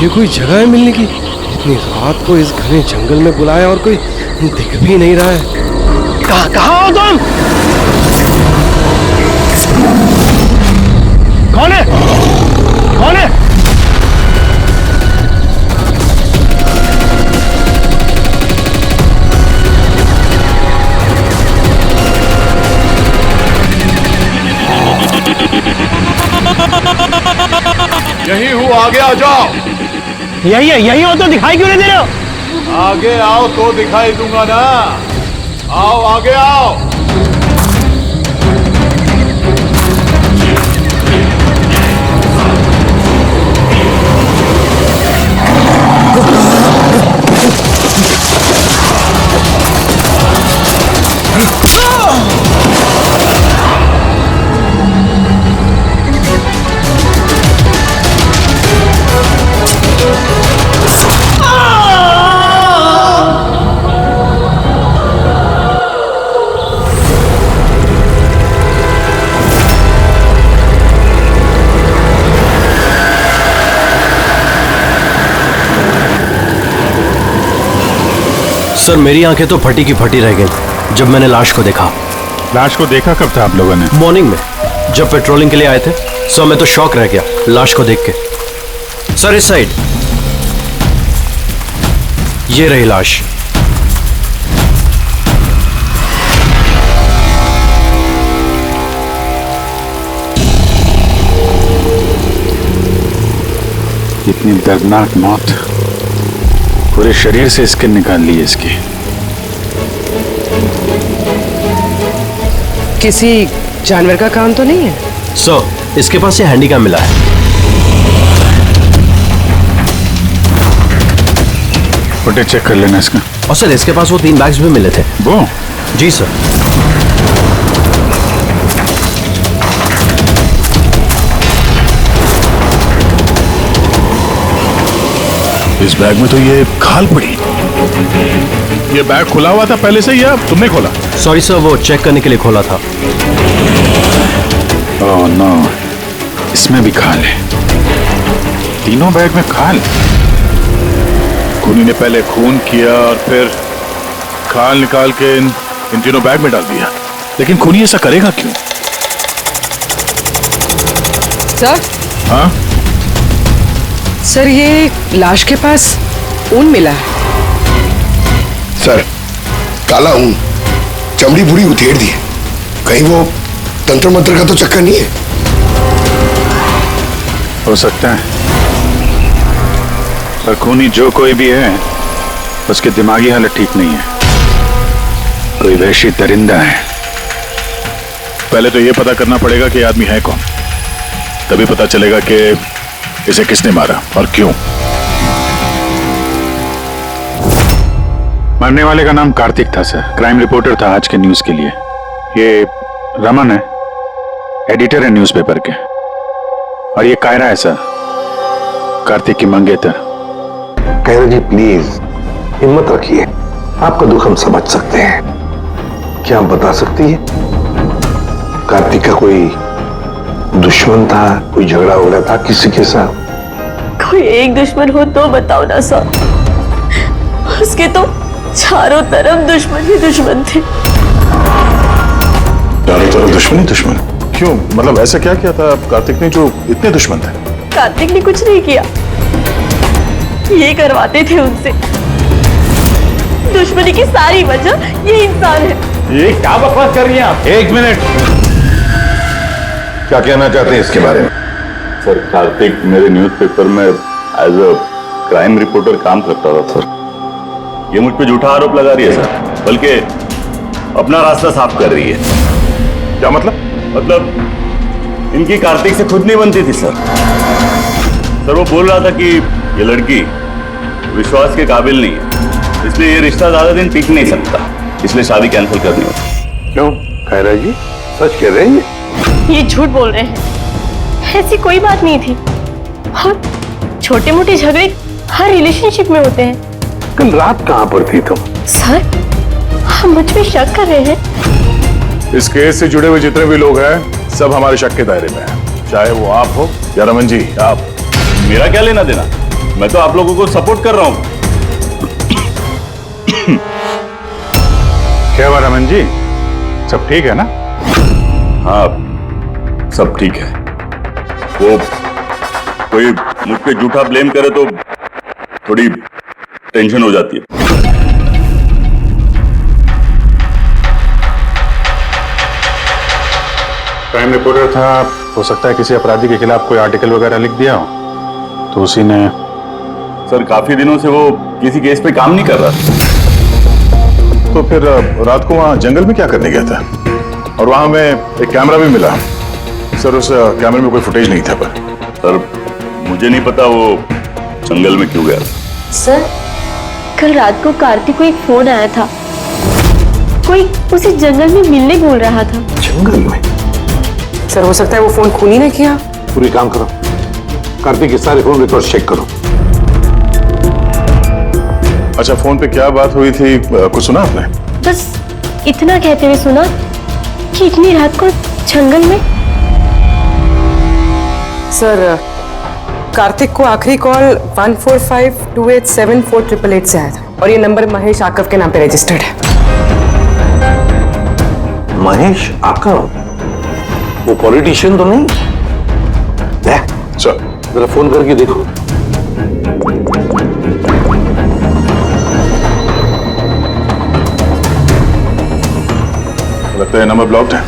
ये कोई जगह है मिलने की? इतनी रात को इस घने जंगल में बुलाया और कोई दिख भी नहीं रहा है। कहाँ हो तुम? कौन है? कौन है? यही हूँ, आगे आ जाओ। यही हो तो दिखाई क्यों नहीं दे रहे हो? आगे आओ तो दिखाई दूंगा ना। आओ आगे आओ। सर मेरी आंखें तो फटी की फटी रह गई जब मैंने लाश को देखा। लाश को देखा कब था आप लोगों ने? मॉर्निंग में जब पेट्रोलिंग के लिए आए थे। सर मैं तो शॉक रह गया लाश को देख के। सर इस साइड ये रही लाश। इतनी दर्दनाक मौत, पूरे शरीर से स्किन निकाल ली है इसकी। किसी जानवर का काम तो नहीं है? सर इसके पास ये हैंडीकैम मिला है। फुटेज चेक कर लेना इसका। और सर इसके पास वो 3 बैग्स भी मिले थे। वो? जी सर। इस बैग में तो ये खाल पड़ी। ये बैग खुला हुआ था पहले से या तुमने खोला? सॉरी सर वो चेक करने के लिए खोला था। ओह नो, इसमें भी खाल है। तीनों बैग में खाल। खूनी ने पहले खून किया और फिर खाल निकाल के इन तीनों बैग में डाल दिया। लेकिन खूनी ऐसा करेगा क्यों? सर? हाँ सर ये लाश के पास ऊन मिला है। सर काला ऊन, चमड़ी पूरी उधेड़ दी है। कहीं वो तंत्र मंत्र का तो चक्कर नहीं है? हो सकता है, पर खूनी जो कोई भी है उसकी दिमागी हालत ठीक नहीं है। कोई वहशी दरिंदा है। पहले तो यह पता करना पड़ेगा कि आदमी है कौन, तभी पता चलेगा कि इसे किसने मारा और क्यों। मरने वाले का नाम कार्तिक था सर। क्राइम रिपोर्टर था आज के न्यूज के लिए। ये रमन है, एडिटर है न्यूज़पेपर के। और ये कायरा है सर, कार्तिक की मंगेतर। कायरा जी प्लीज हिम्मत रखिए, आपका दुख हम समझ सकते हैं। क्या आप बता सकती है कार्तिक का कोई दुश्मन था, कोई झगड़ा हो रहा था किसी के साथ? कोई एक दुश्मन हो तो बताओ ना सर। उसके तो चारों तरफ दुश्मन ही दुश्मन थे। चारों तरफ दुश्मन ही दुश्मन? क्यों, मतलब ऐसा क्या किया था कार्तिक ने जो इतने दुश्मन थे? कार्तिक ने कुछ नहीं किया, ये करवाते थे उनसे। दुश्मनी की सारी वजह ये इंसान है। ये क्या बकवास कर रही हैं आप? एक मिनट, क्या कहना चाहते हैं इसके बारे में? सर कार्तिक मेरे न्यूज़पेपर में एज अ क्राइम रिपोर्टर काम करता था सर। ये मुझ पे झूठा आरोप लगा रही है सर, बल्कि अपना रास्ता साफ कर रही है। क्या मतलब? मतलब इनकी कार्तिक से खुद नहीं बनती थी सर। सर वो बोल रहा था कि ये लड़की विश्वास के काबिल नहीं है, इसलिए ये रिश्ता ज्यादा दिन टिक नहीं सकता, इसलिए शादी कैंसिल करनी होगी। क्यों कायरा जी, सच कह रहे हैं? ये झूठ बोल रहे हैं, ऐसी कोई बात नहीं थी। और छोटे मोटे झगड़े हर रिलेशनशिप में होते हैं। कल रात कहाँ पर थी तुम? सर आप मुझ पे शक कर रहे हैं? इस केस से जुड़े हुए जितने भी लोग हैं सब हमारे शक के दायरे में हैं, चाहे वो आप हो या रमन जी। आप मेरा क्या लेना देना? मैं तो आप लोगों को सपोर्ट कर रहा हूं। क्या हुआ रमन जी, सब ठीक है ना? हाँ, सब ठीक है। वो कोई मुझ पे झूठा ब्लेम करे तो थोड़ी टेंशन हो जाती है। क्राइम रिपोर्टर था, हो सकता है किसी अपराधी के खिलाफ कोई आर्टिकल वगैरह लिख दिया हो, तो उसी ने। सर, काफी दिनों से वो किसी केस पे काम नहीं कर रहा। तो फिर रात को वहां जंगल में क्या करने गया था? और वहां में एक कैमरा भी मिला। सर, उस कैमरे में कोई फुटेज नहीं था। पर सर, मुझे नहीं पता वो जंगल में क्यों गया। सर, कल रात को कार्तिक को एक फोन आया था, कोई उसे जंगल में मिलने बोल रहा था। जंगल में? सर, हो सकता है वो फोन खूनी ने किया। पूरी काम करो, कार्तिक के सारे फोन रिकॉर्ड चेक करो। अच्छा, फोन पे क्या बात हुई थी, कुछ सुना आपने? बस इतना कहते हुए सुना कि इतनी रात को जंगल में। सर, कार्तिक को आखिरी कॉल 1452874888 से आया था और ये नंबर महेश आकव के नाम पे रजिस्टर्ड है। महेश आकव? वो पॉलिटिशियन तो नहीं? सर, जरा फोन करके देखो। लगता है नंबर ब्लॉक्ड है।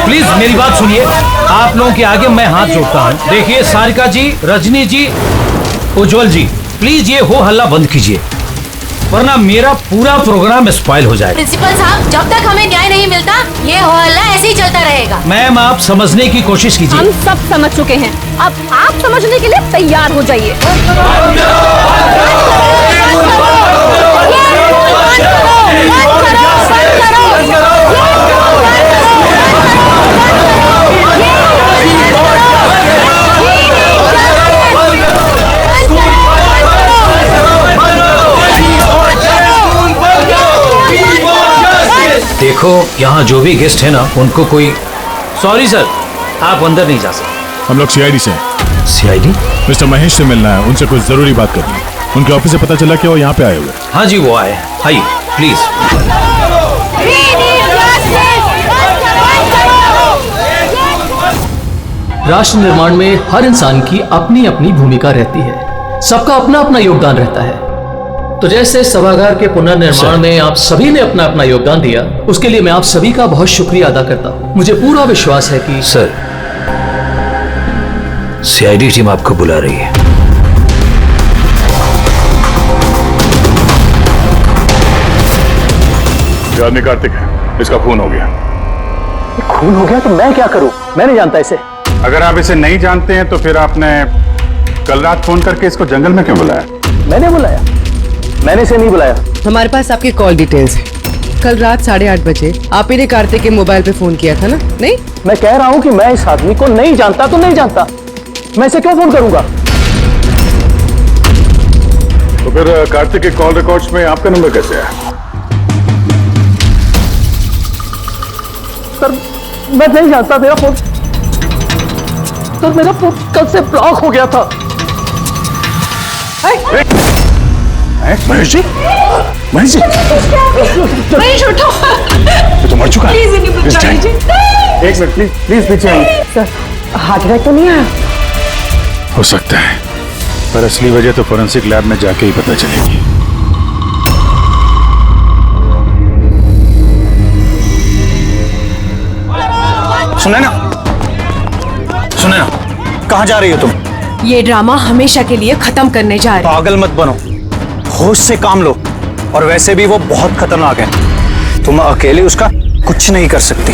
प्लीज मेरी बात सुनिए, आप लोगों के आगे मैं हाथ जोड़ता हूँ। देखिए सारिका जी, रजनी जी, उज्जवल जी, प्लीज ये हो हल्ला बंद कीजिए, वरना मेरा पूरा प्रोग्राम स्पॉइल हो जाएगा। प्रिंसिपल साहब, जब तक हमें न्याय नहीं मिलता ये हो हल्ला ऐसे ही चलता रहेगा। मैम, आप समझने की कोशिश कीजिए। हम सब समझ चुके हैं, अब आप समझने के लिए तैयार हो जाइए। देखो, यहाँ जो भी गेस्ट है ना, उनको कोई। सॉरी सर, आप अंदर नहीं जा सकते। हम लोग सीआईडी से हैं। सीआईडी? मिस्टर महेश से मिलना है, उनसे कुछ जरूरी बात करनी है। उनके ऑफिस से पता चला कि वो यहाँ पे आए हुए। हाँ जी, वो आए। आइए प्लीज। राष्ट्र निर्माण में हर इंसान की अपनी अपनी भूमिका रहती है, सबका अपना अपना योगदान रहता है। तो जैसे सभागार के पुनर्निर्माण में आप सभी ने अपना अपना योगदान दिया, उसके लिए मैं आप सभी का बहुत शुक्रिया अदा करता हूँ। मुझे पूरा विश्वास है कि सर, सीआईडी टीम आपको बुला रही है। ये आदमी कार्तिक है, इसका खून हो गया। खून हो गया तो मैं क्या करूं? मैं नहीं जानता इसे। अगर आप इसे नहीं जानते हैं तो फिर आपने कल रात फोन करके इसको जंगल में क्यों बुलाया? मैंने बुलाया? मैंने इसे नहीं बुलाया। हमारे पास आपकी कॉल डिटेल्स है। कल रात 8:30 बजे आप ही ने कार्तिक के मोबाइल पे फोन किया था ना? नहीं, मैं कह रहा हूं कि मैं इस आदमी को नहीं जानता तो नहीं जानता, मैं इसे क्यों फोन करूंगा? तो फिर कार्तिक के कॉल रिकॉर्ड्स में आपका नंबर कैसे आया? सर, मैं नहीं जानता। मेरा फोन कल से ब्लॉक हो गया था। महेश जी, महेश जी, महेश उठो। ये तो मर चुका है। प्लीज इन्हें बचा लीजिए। एक मिनट प्लीज, प्लीज पीछे आइए। सर, हार्ट अटैक तो नहीं आया? हो सकता है, पर असली वजह तो फोरेंसिक लैब में जाके ही पता चलेगी। सुने ना, कहाँ जा रही हो तुम? ये ड्रामा हमेशा के लिए खत्म करने जा रहे हैं। पागल मत बनो। होश से काम लो, और वैसे भी वो बहुत खतरनाक है, तुम अकेले उसका कुछ नहीं कर सकती।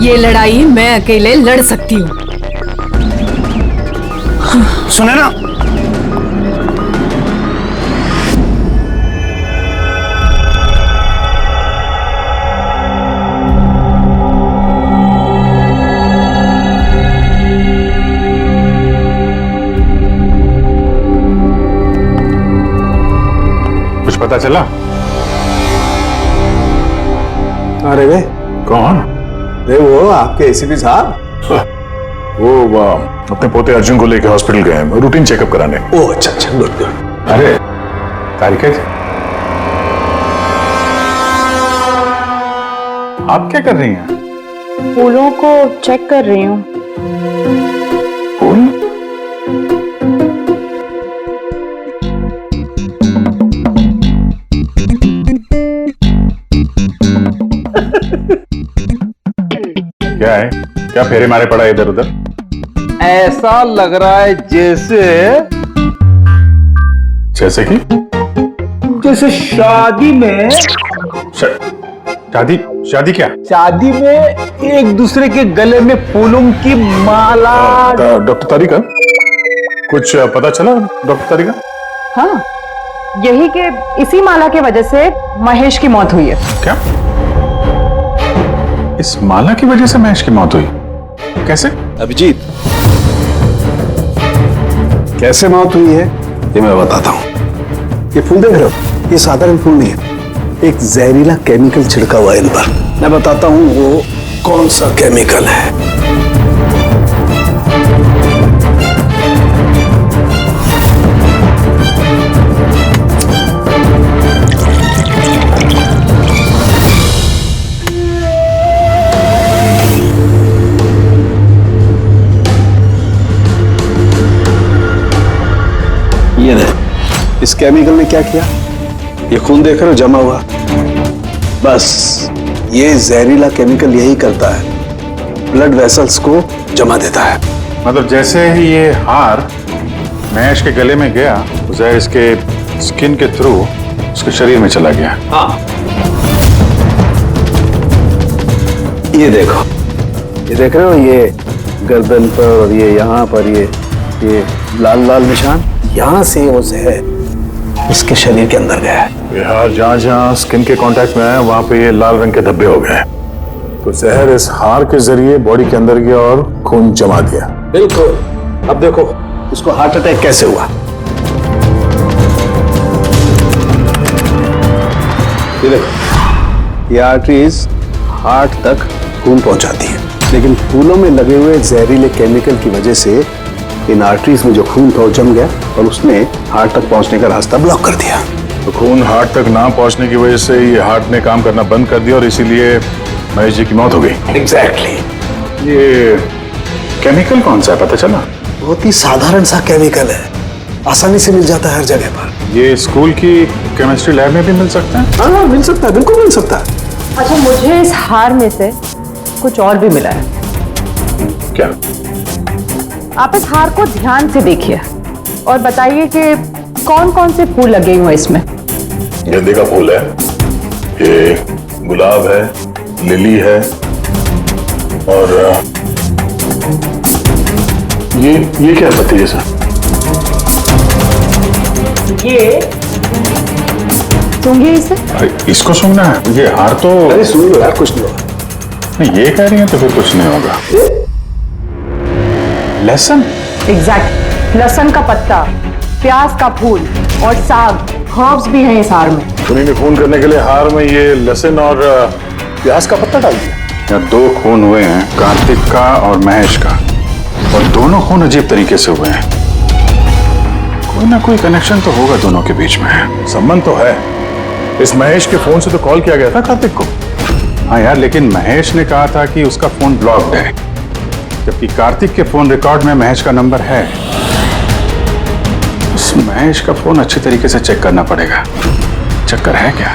ये लड़ाई मैं अकेले लड़ सकती हूँ। सुने ना, कुछ पता चला? अरे वे कौन? अरे वो आपके एसीपी साहब। वो अपने पोते अर्जुन को लेकर हॉस्पिटल गए हैं, रूटीन चेकअप कराने। ओह अच्छा अच्छा, गुड गुड। अरे तारिका जी, आप क्या कर रही हैं? फूलों को चेक कर रही हूँ। फूल? क्या है? क्या फेरे मारे पड़ा इधर उधर? ऐसा लग रहा है जैसे कि जैसे शादी में शादी क्या? शादी में एक दूसरे के गले में फूलों की माला। डॉक्टर तारिका, कुछ पता चला डॉक्टर तारिका? हाँ, यही कि इसी माला की वजह से महेश की मौत हुई है। क्या? इस माला की वजह से महेश की मौत हुई? कैसे? अभिजीत, कैसे मौत हुई है ये मैं बताता हूं। ये फूल देख रहे हो, ये साधारण फूल नहीं है, एक जहरीला केमिकल छिड़का हुआ है इन पर। मैं बताता हूं वो कौन सा केमिकल है। ये देख, इस केमिकल ने क्या किया, ये खून देख रहे हो जमा हुआ, बस ये जहरीला केमिकल यही करता है, ब्लड वेसल्स को जमा देता है। मतलब जैसे ही ये हार महेश के गले में गया, जहर इसके स्किन के थ्रू उसके शरीर में चला गया। हाँ, ये देखो, ये देख रहे हो, ये गर्दन पर और ये यहाँ पर ये लाल लाल निशान, यहाँ से वो जहर इसके शरीर के अंदर गया है। ये हार जहाँ जहाँ स्किन के कांटेक्ट में आया, वहां पे ये लाल रंग के धब्बे हो गए, तो जहर इस हार के जरिए बॉडी के अंदर गया और खून जमा दिया। बिल्कुल। अब देखो इसको हार्ट अटैक कैसे हुआ। ये देखो, ये आर्टरीज हार्ट तक खून पहुंचाती है, लेकिन फूलों में लगे हुए जहरीले केमिकल की वजह से इन आर्टरीज में जो खून था वो जम गया और उसने हार्ट तक पहुंचने का रास्ता ब्लॉक कर दिया। तो खून हार्ट तक ना पहुंचने की वजह से ये हार्ट ने काम करना बंद कर दिया और इसीलिए महेश जी की मौत हो गई। एग्जैक्टली। ये केमिकल कौन सा है, पता चला? बहुत ही साधारण सा केमिकल है, आसानी से मिल जाता है हर जगह पर। ये स्कूल की केमिस्ट्री लैब में भी मिल सकता है? हाँ, मिल सकता है, बिल्कुल मिल सकता है। अच्छा, मुझे इस हार में से कुछ और भी मिला है। क्या? आप इस हार को ध्यान से देखिए और बताइए कि कौन कौन से फूल लगे हुए हैं इसमें। गेंदे का फूल है, ये गुलाब है, लिली है, और ये क्या पत्ती जैसा? ये सूंघिए इसे। इसको सूंघना है? ये हार तो अरे सूंघ लो यार, कुछ नहीं होगा। नहीं, ये कह रही है तो फिर कुछ नहीं होगा। लहसुन? एग्जैक्ट, लहसुन का पत्ता, प्याज का फूल और साग, हर्ब्स भी हैं इस हार में। उन्हीं ने खून करने के लिए हार में ये लहसुन और प्याज का पत्ता डाल दिया। यहाँ दो खून हुए हैं, कार्तिक का और महेश का, और दोनों खून अजीब तरीके से हुए हैं। कोई ना कोई कनेक्शन तो होगा दोनों के बीच में, संबंध तो है। इस महेश के फोन से तो कॉल किया गया था कार्तिक को। हाँ यार, लेकिन महेश ने कहा था कि उसका फोन ब्लॉक्ड है, जबकि कार्तिक के फोन रिकॉर्ड में महेश का नंबर है। इस महेश का फोन अच्छी तरीके से चेक करना पड़ेगा, चक्कर है क्या?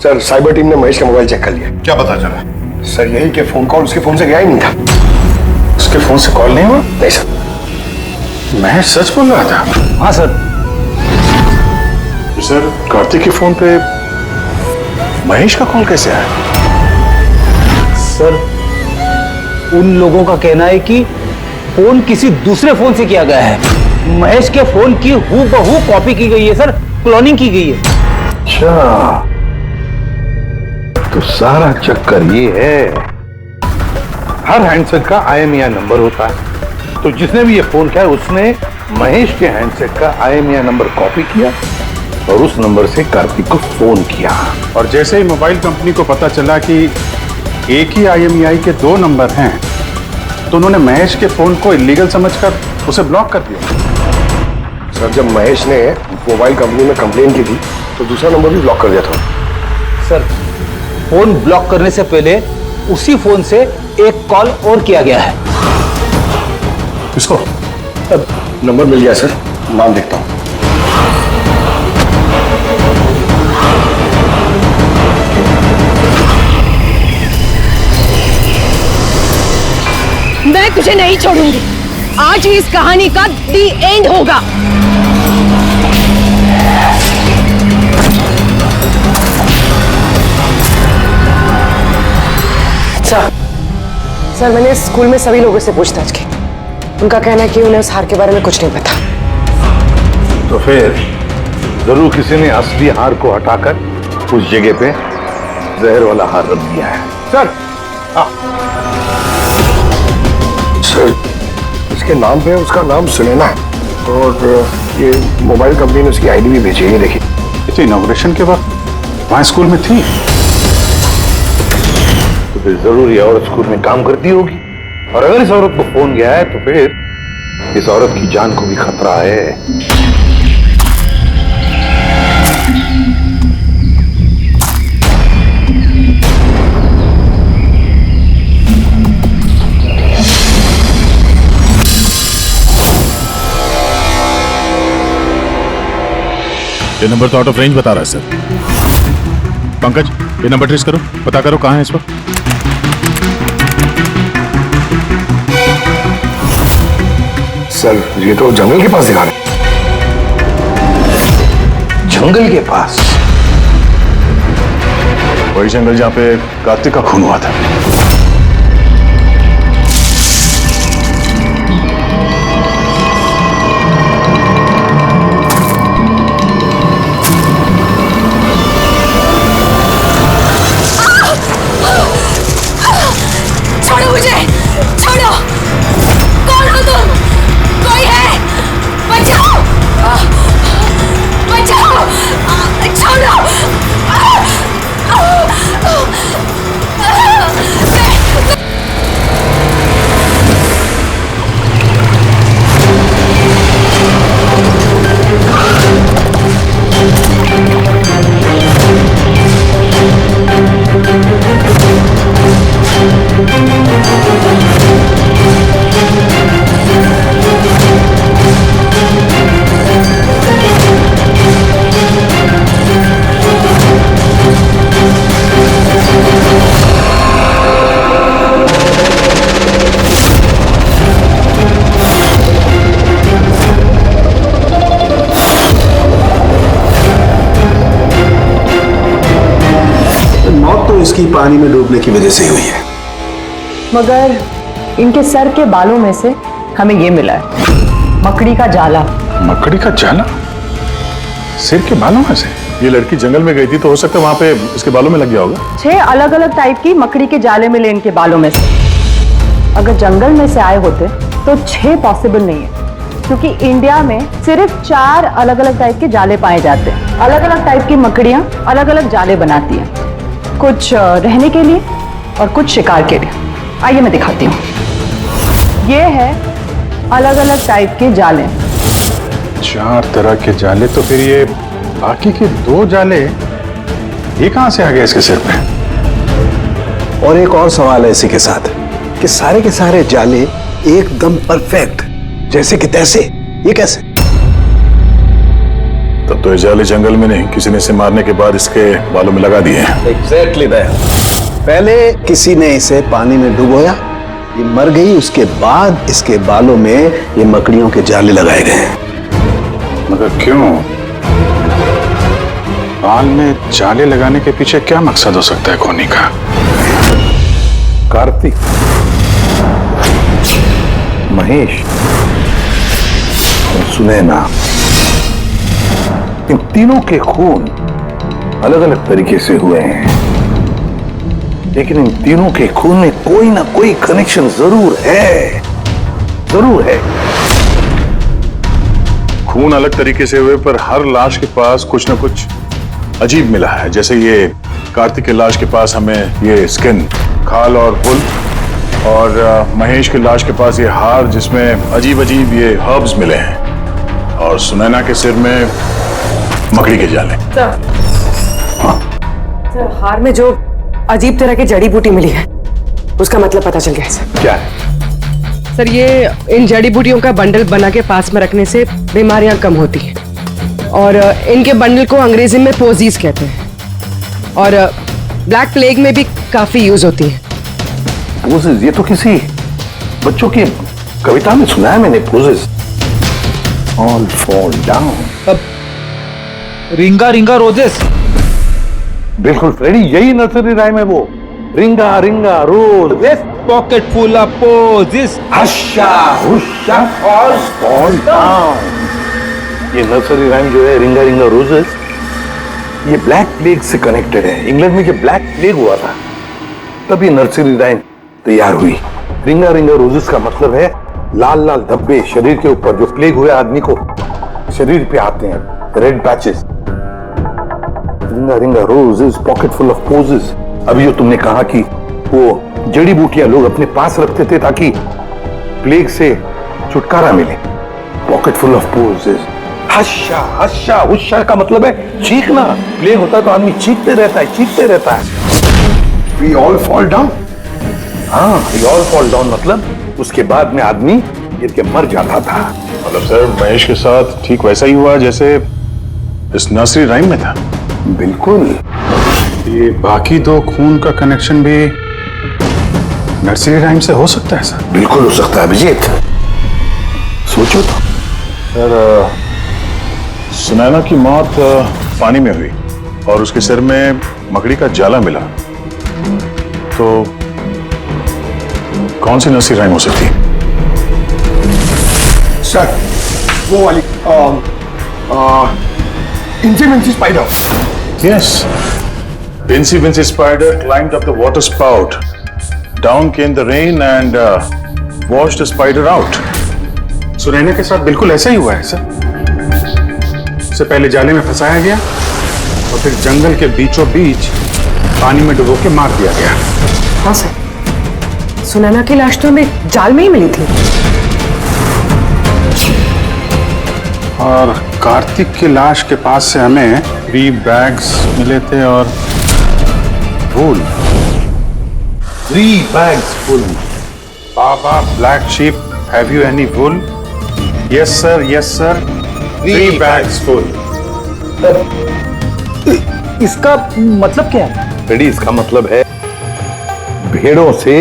सर साइबर टीम ने महेश का मोबाइल चेक कर लिया। क्या पता चला? सर यही कि फोन कॉल उसके फोन से गया ही नहीं था। उसके फोन से कॉल नहीं हुआ? नहीं सर। महेश सच बोल रहा था? हाँ सर। सर कार्तिक के फोन पे महेश का कॉल कैसे आया? सर उन लोगों का कहना है कि फोन किसी दूसरे फोन से किया गया है। महेश के फोन की हूबहू कॉपी की गई है सर, क्लोनिंग की गई है। अच्छा तो सारा चक्कर ये है, हर हैंडसेट का IMEI नंबर होता है, तो जिसने भी ये फोन किया उसने महेश के हैंडसेट का IMEI नंबर कॉपी किया और उस नंबर से कार्तिक को फोन किया। और जैसे ही मोबाइल कंपनी को पता चला कि एक ही IMEI के 2 नंबर हैं, तो उन्होंने महेश के फोन को इलीगल समझकर उसे ब्लॉक कर दिया। सर जब महेश ने मोबाइल कंपनी में कंप्लेन की थी तो दूसरा नंबर भी ब्लॉक कर दिया था। सर फोन ब्लॉक करने से पहले उसी फोन से एक कॉल और किया गया है। किसको? नंबर मिल गया सर, नाम देखता हूं। मैं तुझे नहीं छोड़ूंगी। आज ही इस कहानी का दी एंड होगा। अच्छा सर, मैंने स्कूल में सभी लोगों से पूछताछ की। उनका कहना है कि उन्हें उस हार के बारे में कुछ नहीं पता। तो फिर जरूर किसी ने असली हार को हटाकर उस जगह पे जहर वाला हार रख दिया है। सर सर इसके नाम पे उसका नाम सुनैना है और ये मोबाइल कंपनी ने उसकी आईडी भी भेजी है, देखिए। तो इनॉग्रेशन के वक्त वहां स्कूल में थी, तो फिर जरूर ये औरत स्कूल में काम करती होगी, और अगर इस औरत को फोन गया है तो फिर इस औरत की जान को भी खतरा है। ये नंबर तो आउट ऑफ रेंज बता रहा है सर। पंकज ये नंबर ट्रेस करो, पता करो कहां है इस वक्त। सर ये तो जंगल के पास दिखा रहे। जंगल के पास? वही जंगल जहां पे कार्तिक का खून हुआ था। छोड़ो मुझे, छोड़ो। कौन हो तुम? कोई है? बचाओ, बचाओ, छोड़ो। इसकी पानी में डूबने की वजह से हुई है, मगर इनके सर के बालों में से हमें ये मिला है, मकड़ी का जाला। मकड़ी का जाला? सिर के बालों में से? ये लड़की जंगल में गई थी तो हो सकता है वहां पे इसके बालों में लग गया होगा। 6 अलग अलग टाइप की मकड़ी के जाले मिले इनके बालों में से। अगर जंगल में से आए होते तो 6 पॉसिबल नहीं है, क्योंकि इंडिया में सिर्फ 4 अलग अलग टाइप के जाले पाए जाते हैं। अलग अलग टाइप की मकड़ियां अलग अलग जाले बनाती हैं, कुछ रहने के लिए और कुछ शिकार के लिए। आइए मैं दिखाती हूँ। ये है अलग अलग टाइप के जाले। 4 तरह के जाले, तो फिर ये बाकी के 2 जाले ये कहां से आ गए इसके सिर पे? और एक और सवाल है इसी के साथ कि सारे के सारे जाले एकदम परफेक्ट, जैसे कि तैसे, ये कैसे? तब तो ये जाले जंगल में नहीं, किसी ने इसे मारने के बाद इसके बालों में लगा दिए हैं। एग्जैक्टली पहले किसी ने इसे पानी में डुबोया, ये मर गई, उसके बाद इसके बालों में ये मकड़ियों के जाले लगाए गए हैं। मगर क्यों? बाल में जाले लगाने के पीछे क्या मकसद हो सकता है खोनी का? कार्तिक, महेश और सुनैना, इन तीनों के खून अलग अलग तरीके से हुए हैं, लेकिन इन तीनों के खून में कोई ना कोई कनेक्शन जरूर है, जरूर है। खून अलग तरीके से हुए पर हर लाश के पास कुछ ना कुछ अजीब मिला है। जैसे ये कार्तिक के लाश के पास हमें ये स्किन, खाल और वुल, और महेश के लाश के पास ये हार जिसमें अजीब अजीब ये हर्ब्स मिले हैं, और सुनैना के सिर में मकड़ी के जाले। सर, हार में जो अजीब तरह की जड़ी बूटी मिली है उसका मतलब पता चल गया है सर। क्या है? सर, ये इन जड़ी बूटियों का बंडल बना के पास में रखने से बीमारियां कम होती हैं, और इनके बंडल को अंग्रेजी में पोजीज कहते हैं, और ब्लैक प्लेग में भी काफी यूज होती है। पोजेस? ये तो किसी बच्चों की कविता में सुना है मैंने। Posies, all fall down. Ring a ring a roses. बिल्कुल फ्रेडी, यही नर्सरी राइम है वो। Ring a ring a rose, pocket full of posies, husha husha fall down. ये नर्सरी राइम जो है, रिंगा रिंगा रोजेस, ये ब्लैक प्लेग से कनेक्टेड है। इंग्लैंड में जब ब्लैक प्लेग हुआ था तब ये नर्सरी राइम तैयार हुई। रिंगा रिंगा रोजेस का मतलब है लाल लाल धब्बे शरीर के ऊपर जो प्लेग हुए आदमी को शरीर पे आते हैं, red patches. Ring a ring a roses, pocket full of posies. अभी जो तुमने कहा कि वो जड़ी बूटियां लोग अपने पास रखते थे ताकि प्लेग से छुटकारा मिले। Pocket full of posies. Husha husha husha का मतलब है चीखना। प्लेग होता है तो आदमी चीखते रहता है, चीखते रहता है। We all fall down? हाँ, we all fall down मतलब उसके बाद में आदमी गिर के मर जाता था। मतलब सर, महेश के साथ ठीक वैसा ही हुआ जैसे इस नर्सरी राइम में था। बिल्कुल। ये बाकी दो खून का कनेक्शन भी नर्सरी राइम से हो सकता है सर? बिल्कुल हो सकता है अभिजीत, सोचो तो। सर, सुनैना की मौत पानी में हुई और उसके सिर में मकड़ी का जाला मिला, तो कौन सी नर्सरी राइम हो सकती है? सर, वो वाली इंची Vinci spider. Yes. Incy Wincy Spider climbed up the water spout. Down came the rain and washed the spider out. Sunaina के साथ बिल्कुल ऐसा ही हुआ है सर। उसे पहले जाले में फंसाया गया और फिर जंगल के बीचों बीच पानी में डुबो के मार दिया गया। हाँ सर, सुनैना की लाश तो हमें जाल में ही मिली थी। और कार्तिक की लाश के पास से हमें 3 बैग्स मिले थे और वूल। 3 bags full. Baa baa black sheep, have you any wool? Yes sir, yes sir, 3 bags full. इसका मतलब क्या है? रेडी, इसका मतलब है भेड़ों से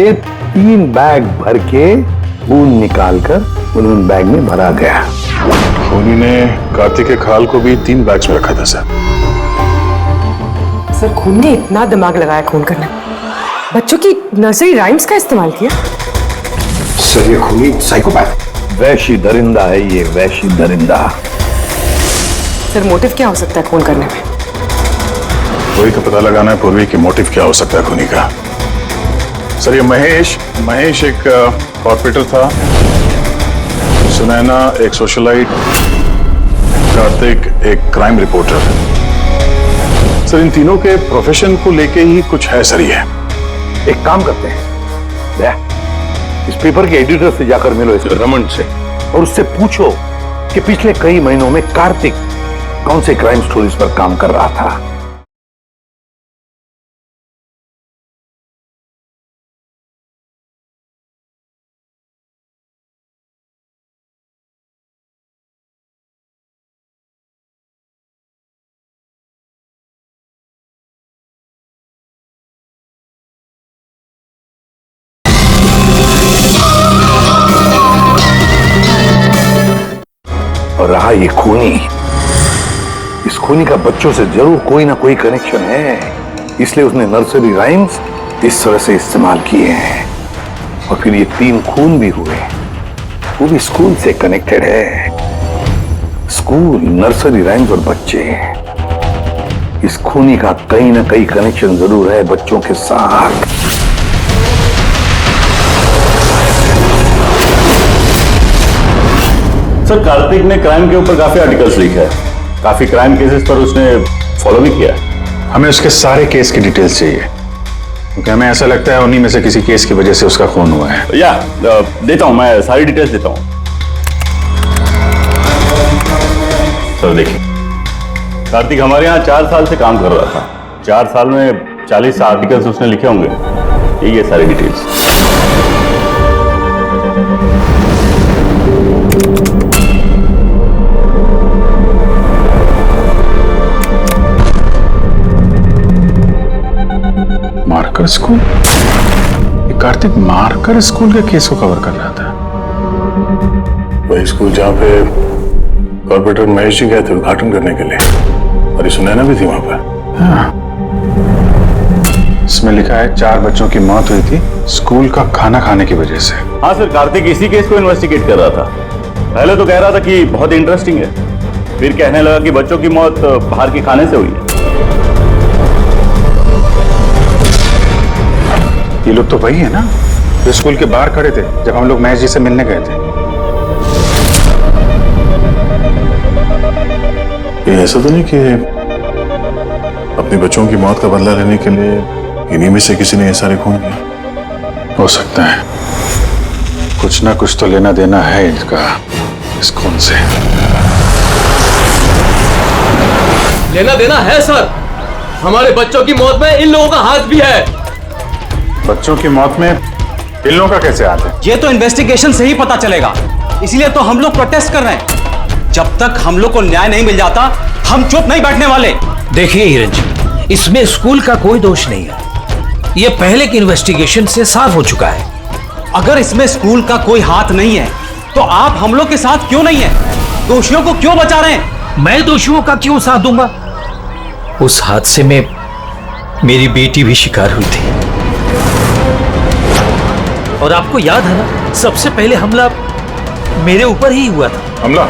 3 बैग भर के खून निकालकर उन बैग में भरा गया। खूनी ने कार्तिक के खाल को भी 3 बैग्स में रखा था सर। सर, खून ने इतना दिमाग लगाया खून करने, बच्चों की नर्सरी राइम्स का इस्तेमाल किया। सर, ये खूनी साइकोपैथ, वैशी दरिंदा है ये, वैशी दरिंदा। सर, मोटिव क्या हो सकता है खून करने में? वही तो पता लगाना है पूर्वी कि मोटिव क्या हो सकता है खूनी का। सर, ये महेश एक कॉर्पोरेटर था, सुनैना एक सोशलाइट, कार्तिक एक क्राइम रिपोर्टर। सर, इन तीनों के प्रोफेशन को लेके ही कुछ है सर। ये एक काम करते हैं, इस पेपर के एडिटर से जाकर मिलो, इस रमन से, और उससे पूछो कि पिछले कई महीनों में कार्तिक कौन से क्राइम स्टोरीज पर काम कर रहा था। और रहा ये खूनी, इस खूनी का बच्चों से जरूर कोई ना कोई कनेक्शन है, इसलिए उसने नर्सरी राइम्स इस तरह से इस्तेमाल किए हैं। और फिर ये 3 खून भी हुए, वो भी स्कूल से कनेक्टेड है। स्कूल, नर्सरी राइम्स और बच्चे, इस खूनी का कहीं ना कहीं कनेक्शन जरूर है बच्चों के साथ। सर, कार्तिक ने क्राइम के ऊपर काफी आर्टिकल्स लिखे हैं, काफी क्राइम केसेस पर उसने फॉलो भी किया है। हमें उसके सारे केस की डिटेल्स चाहिए, क्योंकि हमें ऐसा लगता है उन्हीं में से किसी केस की वजह से उसका खून हुआ है। या देता हूं, मैं सारी डिटेल्स देता हूं। सर देखिए, कार्तिक हमारे यहाँ 4 साल से काम कर रहा था। 4 साल में 40 आर्टिकल्स उसने लिखे होंगे। ये सारी डिटेल्स। Marker school? ये कार्तिक मार्कर स्कूल के केस को कवर कर रहा था। वही स्कूल जहाँ पे कॉर्पोरेटर महेश जी गए थे उद्घाटन करने के लिए, और ये सुनैना भी थी वहां पर। हाँ। इसमें लिखा है 4 बच्चों की मौत हुई थी स्कूल का खाना खाने की वजह से। हाँ सर, कार्तिक इसी केस को इन्वेस्टिगेट कर रहा था। पहले तो कह रहा था कि बहुत इंटरेस्टिंग है, फिर कहने लगा कि बच्चों की मौत बाहर के खाने से हुई है। ये लोग तो वही है ना जो स्कूल के बाहर खड़े थे जब हम लोग महेश जी से मिलने गए थे। ये ऐसा तो नहीं कि अपने बच्चों की मौत का बदला लेने के लिए इन्हीं में से किसी ने ये सारे खून किया? हो सकता है, कुछ ना कुछ तो लेना देना है इनका इस खून से। लेना देना है सर, हमारे बच्चों की मौत में इन लोगों का हाथ भी है। बच्चों की मौत में इन लोगों का कैसे हाथ है? ये तो इन्वेस्टिगेशन से ही पता चलेगा, इसलिए तो हम लोग प्रोटेस्ट कर रहे हैं। जब तक हम लोग को न्याय नहीं मिल जाता हम चुप नहीं बैठने वाले। देखिए हिरन जी, इसमें स्कूल का कोई दोष नहीं है, ये पहले की इन्वेस्टिगेशन से साफ हो चुका है। अगर इसमें स्कूल का कोई हाथ नहीं है तो आप हम लोग के साथ क्यों नहीं है? दोषियों को क्यों बचा रहे हैं? मैं दोषियों का क्यों साथ दूंगा? उस हादसे में मेरी बेटी भी शिकार हुई थी, और आपको याद है ना, सबसे पहले हमला मेरे ऊपर ही हुआ था। हमला?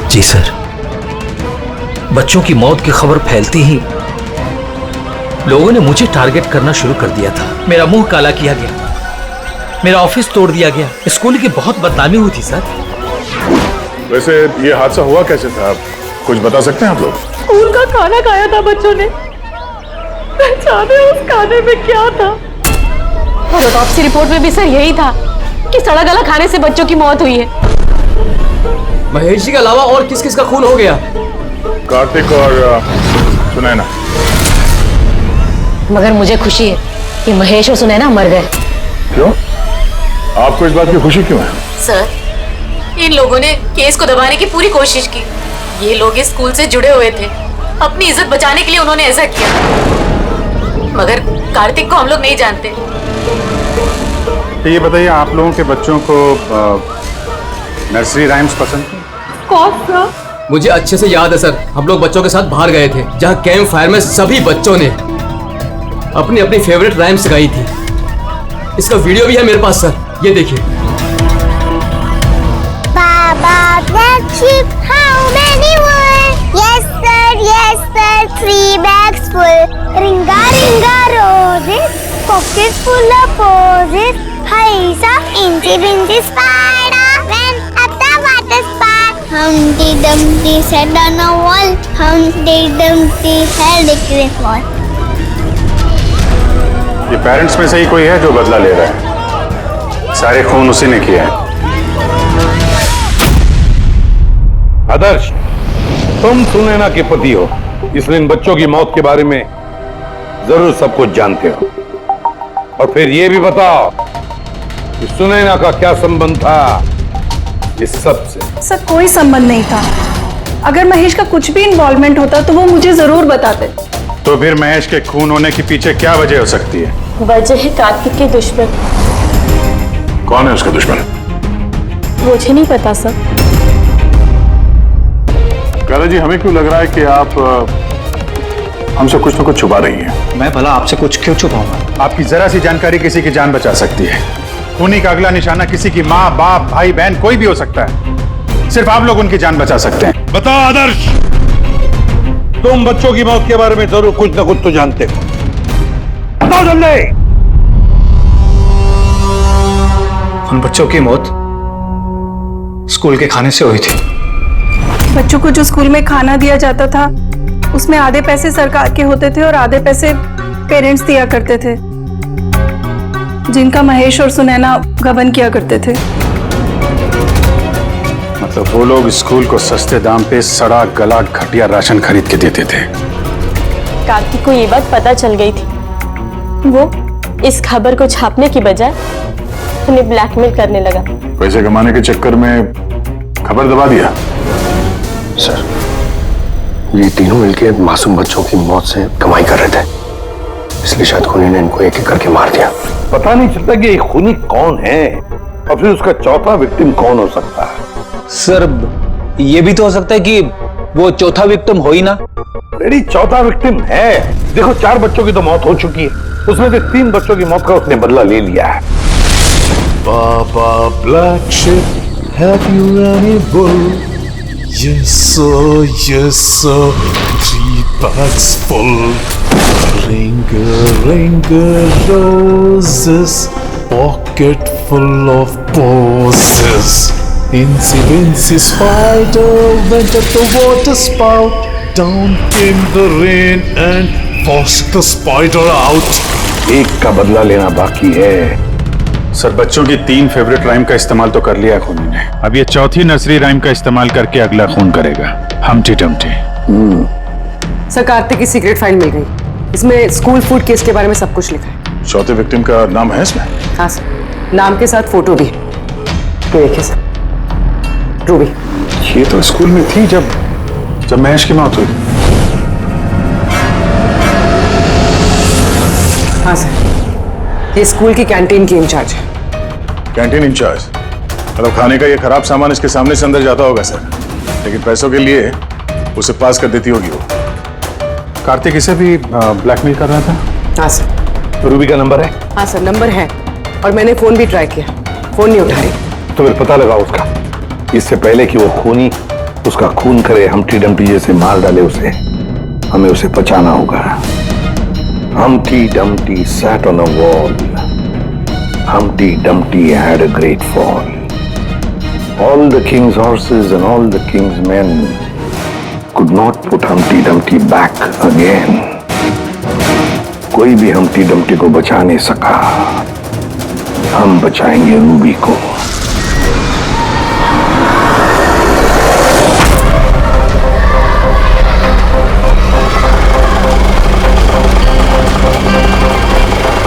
जी सर। बच्चों की मौत की खबर फैलती ही लोगों ने मुझे टारगेट करना शुरू कर दिया था। मेरा मुंह काला किया गया, मेरा ऑफिस तोड़ दिया गया, स्कूल की बहुत बदनामी हुई थी सर। वैसे ये हादसा हुआ कैसे था, आप कुछ बता सकते हैं आप लोग? स्कूल का खाना खाया था बच्चों ने, जाने उस खाने में क्या था। और ऑटोप्सी रिपोर्ट में भी सर यही था कि सड़ा गला खाने से बच्चों की मौत हुई है। महेश जी के अलावा और किस किस का खून हो गया? कार्तिक और सुनैना। मगर मुझे खुशी है कि महेश और सुनैना मर गए। क्यों? आपको इस बात की खुशी क्यों है? सर, इन लोगों ने केस को दबाने की पूरी कोशिश की। ये लोग इस स्कूल से जुड़े हुए थे, अपनी इज्जत बचाने के लिए उन्होंने ऐसा किया। मगर कार्तिक को हम लोग नहीं जानते। तो ये बताइए, आप लोगों के बच्चों को नर्सरी राइम्स पसंद है? कौन सा? मुझे अच्छे से याद है सर, हम लोग बच्चों के साथ बाहर गए थे जहाँ कैंप फायर में सभी बच्चों ने अपनी अपनी फेवरेट राइम्स गाई थी। इसका वीडियो भी है मेरे पास सर, ये देखिए। Baba, black sheep, how many were? Yes sir, 3 bags full. Ringa ringa roses, pockets full of posies. Haisa, incy wincy spider went up the water spout. Humpty Dumpty sat on a wall. Humpty Dumpty had a great fall. ये parents में से ही कोई है जो बदला ले रहा है? सारे खून उसी ने किया है। आदर्श, तुम सुनैना के पति हो, इसलिए इन बच्चों की मौत के बारे में जरूर सब कुछ जानते हो। और फिर ये भी बताओ कि सुनैना का क्या संबंध था इस सब से? सर, कोई संबंध नहीं था। अगर महेश का कुछ भी इन्वॉल्वमेंट होता तो वो मुझे जरूर बताते। तो फिर महेश के खून होने के पीछे क्या वजह हो सकती है? वजह है कार्तिक के दुश्मन। कौन है उसका दुश्मन? मुझे नहीं पता सर। काला जी, हमें क्यों लग रहा है कि आप हमसे कुछ न कुछ छुपा रही हैं? मैं भला आपसे कुछ क्यों छुपाऊंगा? आपकी जरा सी जानकारी किसी की जान बचा सकती है। खूनी का अगला निशाना किसी की माँ, बाप, भाई, बहन कोई भी हो सकता है। सिर्फ आप लोग उनकी जान बचा सकते हैं। बताओ आदर्श, तुम बच्चों की मौत के बारे में जरूर कुछ न कुछ तो जानते हो। बताओ जल्दी। उन बच्चों की मौत स्कूल के खाने से हुई थी। बच्चों को जो स्कूल में खाना दिया जाता था उसमें आधे पैसे सरकार के होते थे और आधे पैसे पेरेंट्स दिया करते थे, जिनका महेश और सुनैना गबन किया करते थे। मतलब वो लोग स्कूल को सस्ते दाम पे सड़ा गला घटिया राशन खरीद के देते थे। कार्तिक को ये बात पता चल गई थी। वो इस खबर को छापने की बजाय उन्हें ब्लैकमेल करने लगा। पैसे कमाने के चक्कर में खबर दबा दिया। सर, ये तीनों मिलके मासूम बच्चों की मौत से कमाई कर रहे थे, इसलिए शायद खूनी ने इनको एक एक करके मार दिया। पता नहीं चलता कि ये खूनी कौन है और फिर उसका चौथा विक्टिम कौन हो सकता है। सर, ये भी तो हो सकता है कि वो चौथा विक्टिम हो ही ना। रेडी, चौथा विक्टिम है। देखो, 4 बच्चों की तो मौत हो चुकी है, उसमें से 3 बच्चों की मौत का उसने बदला ले लिया है। Baba Black Sheep, have you any wool? Yes sir, yes sir, 3 bags full. Ring roses, pocket full of posies. Incy spider went at the water spout. Down came the rain and forced the spider out. एक का बदला लेना बाकी है। Sir, बच्चों की 3 favourite rhyme का इस्तेमाल तो कर लिया खूनी ने। अब ये चौथी नर्सरी राइम का इस्तेमाल करके अगला खून करेगा, हमटी टमटी। सर, कार्तिक की सीक्रेट फाइल मिल गई। इसमें स्कूल फूड केस के बारे में सब कुछ लिखा है। चौथे विक्टिम का नाम है इसमें? हाँ सर, नाम के साथ फोटो भी। तो देखिए सर, रूबी। ये तो स्कूल में थी जब महेश की मौत हुई। हाँ सर, ये स्कूल की कैंटीन की इंचार्ज है। Canteen incharge? मतलब खाने का ये खराब सामान इसके सामने से अंदर जाता होगा सर, लेकिन पैसों के लिए उसे पास कर देती होगी वो। कार्तिक इसे भी ब्लैकमेल कर रहा था? हाँ सर। रूबी का नंबर है? हाँ सर, नंबर है और मैंने फोन भी ट्राई किया, फोन नहीं उठा रही। तो फिर पता लगाओ उसका, इससे पहले कि वो खूनी उसका खून करे, हमटी डमटी जैसे मार डाले उसे। हमें उसे बचाना होगा। Humpty Dumpty sat on a wall. Humpty Dumpty had a great fall. All the king's horses and all the king's men could not put Humpty Dumpty back again. कोई भी Humpty Dumpty को बचा नहीं सका। हम बचाएंगे रूबी को।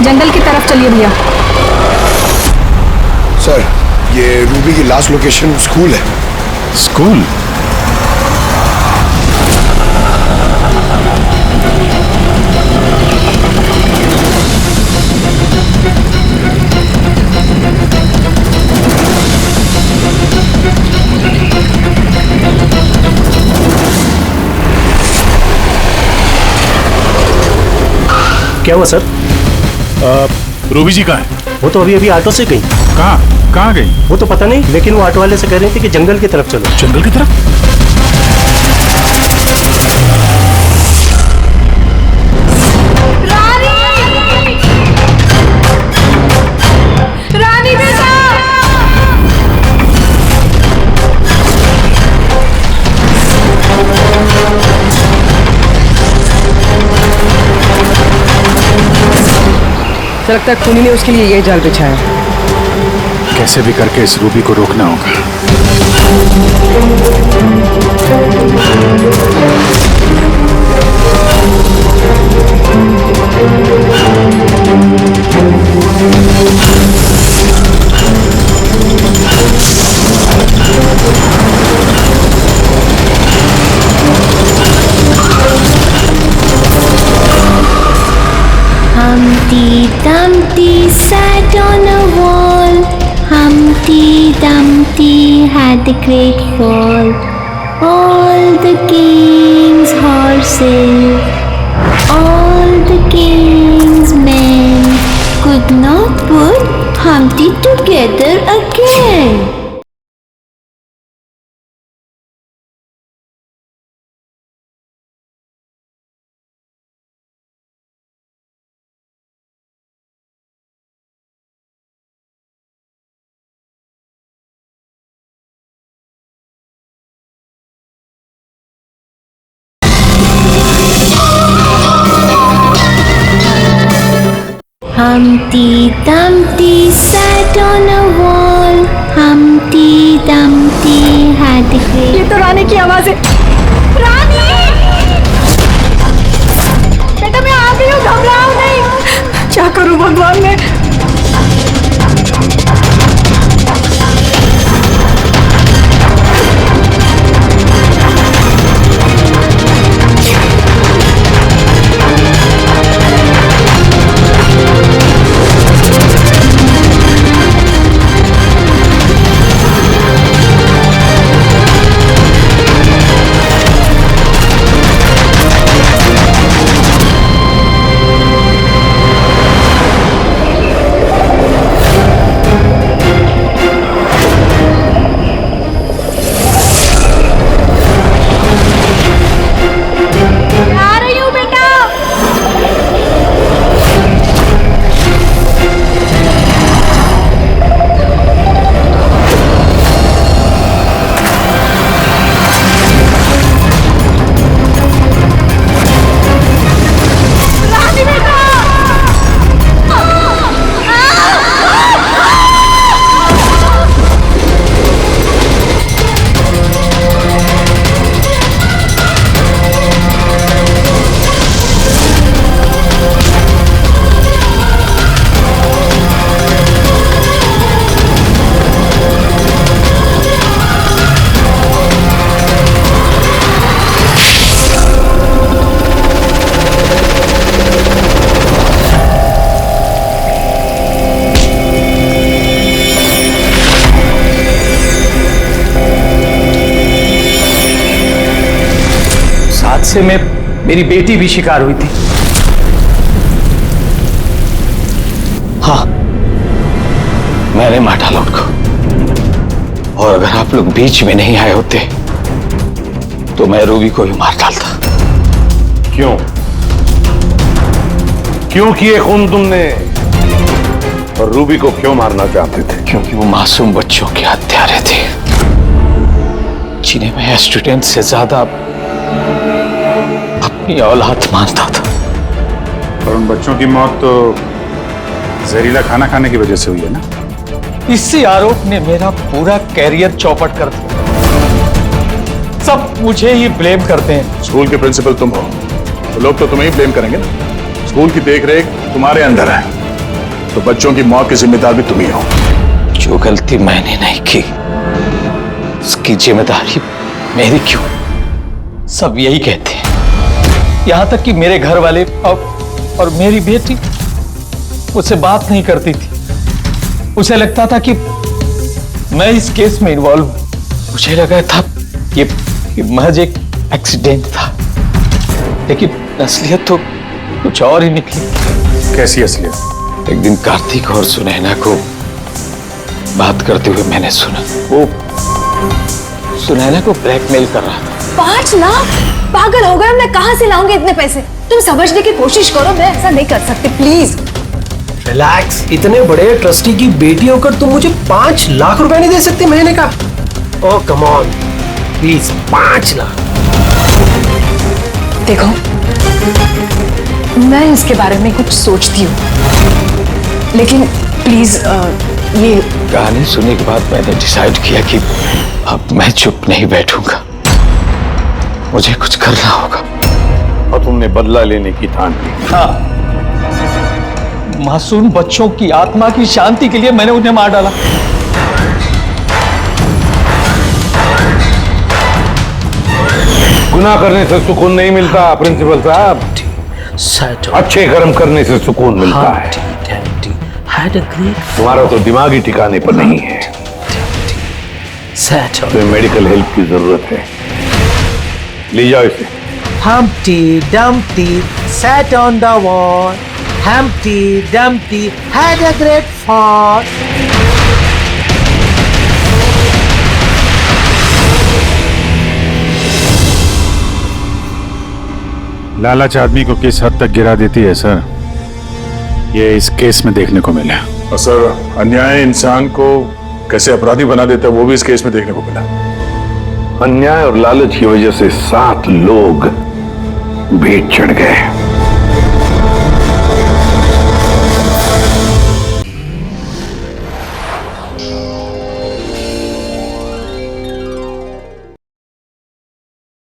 जंगल की तरफ चलिए भैया। सर, ये रूबी की लास्ट लोकेशन स्कूल है। स्कूल? क्या हुआ सर? रूबी जी कहाँ है? वो तो अभी ऑटो से गई। कहाँ गई? वो तो पता नहीं, लेकिन वो ऑटो वाले से कह रहे थे कि जंगल की तरफ चलो। जंगल की तरफ? रानी बेटा! लगता है खूनी ने उसके लिए ये जाल बिछाया। कैसे भी करके इस रूबी को रोकना होगा। Humpty Dumpty sat on a wall. Humpty Dumpty had a great fall. All the king's horses, all the king's men could not put Humpty together again. Humpty Dumpty sat on a wall. Humpty Dumpty had a great... ये तो रानी की आवाज है। रानी! बेटा मैं आ गई हूँ, घबराओ नहीं। क्या करूँ भगवान मैं? से में मेरी बेटी भी शिकार हुई थी। हाँ, मैंने मार डाला उनको। और अगर आप लोग बीच में नहीं आए होते तो मैं रूबी को ही मार डालता। क्यों? क्यों किए खून तुमने? और रूबी को क्यों मारना चाहते थे? क्योंकि वो मासूम बच्चों के हत्यारे थे, जिन्हें मैं स्टूडेंट से ज्यादा अपनी औलाद मानता था। और उन बच्चों की मौत तो जहरीला खाना खाने की वजह से हुई है ना? इसी आरोप ने मेरा पूरा कैरियर चौपट कर दिया। सब मुझे ही ब्लेम करते हैं। स्कूल के प्रिंसिपल तुम हो तो लोग तो तुम्हें ही ब्लेम करेंगे ना। स्कूल की देखरेख तुम्हारे अंदर है तो बच्चों की मौत की जिम्मेदार भी तुम ही हो। जो गलती मैंने नहीं की उसकी जिम्मेदारी मेरी क्यों? सब यही कहते हैं। यहां तक कि मेरे घर वाले और मेरी बेटी मुझसे बात नहीं करती थी। उसे लगता था कि मैं इस केस में इन्वॉल्व हूं। मुझे लगा था ये महज एक एक्सीडेंट था, लेकिन असलियत तो कुछ और ही निकली। कैसी असलियत? एक दिन कार्तिक और सुनैना को बात करते हुए मैंने सुना। वो सुनैना को ब्लैकमेल कर रहा था। 5 लाख? पागल हो गए, मैं कहां से लाऊंगी इतने पैसे? तुम समझने की कोशिश करो, मैं ऐसा नहीं कर सकती, प्लीज। रिलैक्स। इतने बड़े ट्रस्टी की बेटी होकर तुम मुझे 5 लाख रुपए नहीं दे सकती महीने का? ओह कम ऑन प्लीज, 5 लाख। देखो, मैं इसके बारे में कुछ सोचती हूँ, लेकिन प्लीज ये कहानी सुनने के बाद मैंने डिसाइड किया कि अब मैं चुप नहीं बैठूंगा, मुझे कुछ करना होगा। और तुमने बदला लेने की ठान ली? हाँ, मासूम बच्चों की आत्मा की शांति के लिए मैंने उन्हें मार डाला। गुनाह करने से सुकून नहीं मिलता प्रिंसिपल साहब, अच्छे कर्म करने से सुकून मिलता है। तुम्हारा तो दिमागी ठिकाने पर नहीं है, तुम्हें मेडिकल हेल्प की जरूरत है। ले जाओ इसे। Humpty Dumpty sat on the wall. Humpty Dumpty had a great fall. लालच आदमी को किस हद तक गिरा देती है सर, ये इस केस में देखने को मिला। और सर, अन्याय इंसान को कैसे अपराधी बना देता है वो भी इस केस में देखने को मिला। अन्याय और लालच की वजह से 7 लोग भेंट चढ़ गए।